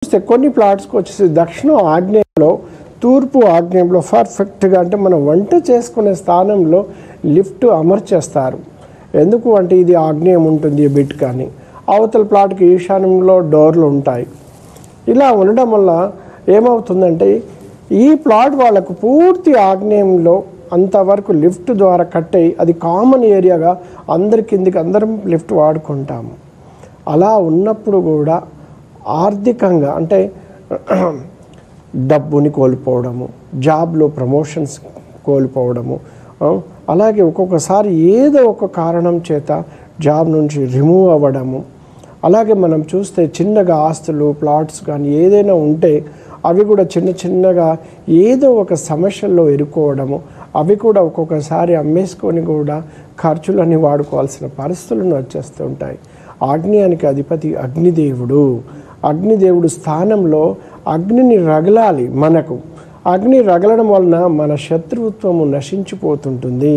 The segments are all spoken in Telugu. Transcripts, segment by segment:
చూస్తే కొన్ని ప్లాట్స్కి వచ్చేసి దక్షిణ ఆగ్నేయంలో తూర్పు ఆగ్నేయంలో పర్ఫెక్ట్గా అంటే మనం వంట చేసుకునే స్థానంలో లిఫ్ట్ అమర్చేస్తారు. ఎందుకు అంటే ఇది ఆగ్నేయం ఉంటుంది బిట్, కానీ అవతల ప్లాట్కి ఈశాన్యంలో డోర్లు ఉంటాయి. ఇలా ఉండడం వల్ల ఏమవుతుందంటే ఈ ప్లాట్ వాళ్ళకు పూర్తి ఆగ్నేయంలో అంతవరకు లిఫ్ట్ ద్వారా కట్ అయ్యి అది కామన్ ఏరియాగా అందరి కిందికి అందరం లిఫ్ట్ వాడుకుంటాము. అలా ఉన్నప్పుడు కూడా ఆర్థికంగా అంటే డబ్బుని కోల్పోవడము, జాబ్లో ప్రమోషన్స్ కోల్పోవడము, అలాగే ఒక్కొక్కసారి ఏదో ఒక కారణం చేత జాబ్ నుంచి రిమూవ్ అవ్వడము, అలాగే మనం చూస్తే చిన్నగా ఆస్తులు ప్లాట్స్ కానీ ఏదైనా ఉంటే అవి కూడా చిన్నగా ఏదో ఒక సమస్యల్లో ఇరుక్కోవడము, అవి కూడా ఒక్కొక్కసారి అమ్మేసుకొని కూడా ఖర్చులని వాడుకోవాల్సిన పరిస్థితులను వచ్చేస్తూ ఉంటాయి. ఆగ్నేయానికి అధిపతి అగ్నిదేవుడు. అగ్నిదేవుడు స్థానంలో అగ్నిని రగలాలి. మనకు అగ్ని రగలడం వలన మన శత్రుత్వము నశించిపోతుంటుంది.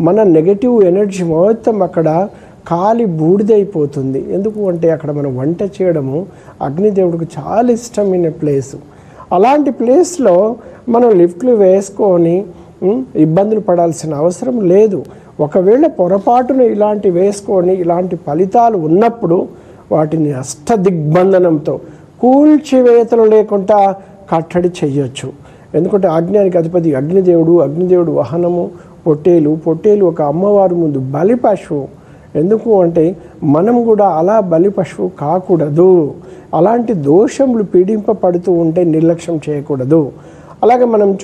మన నెగటివ్ ఎనర్జీ మొత్తం అక్కడ కాలి బూడిదైపోతుంది. ఎందుకు అంటే అక్కడ మనం వంట చేయడము అగ్నిదేవుడికి చాలా ఇష్టమైన ప్లేసు. అలాంటి ప్లేస్లో మనం లిఫ్ట్లు వేసుకొని ఇబ్బందులు పడాల్సిన అవసరం లేదు. ఒకవేళ పొరపాటున ఇలాంటి వేసుకొని ఇలాంటి ఫలితాలు ఉన్నప్పుడు వాటిని అష్టదిగ్బంధనంతో కూల్చివేతలు లేకుండా కట్టడి చెయ్యొచ్చు. ఎందుకంటే ఆగ్నేయానికి అధిపతి అగ్నిదేవుడు. అగ్నిదేవుడు వాహనము పొట్టేలు ఒక అమ్మవారి ముందు బలి పశువు. ఎందుకు అంటే మనం కూడా అలా బలి పశువు కాకూడదు. అలాంటి దోషములు పీడింపబడుతూ ఉంటే నిర్లక్ష్యం చేయకూడదు. అలాగే మనం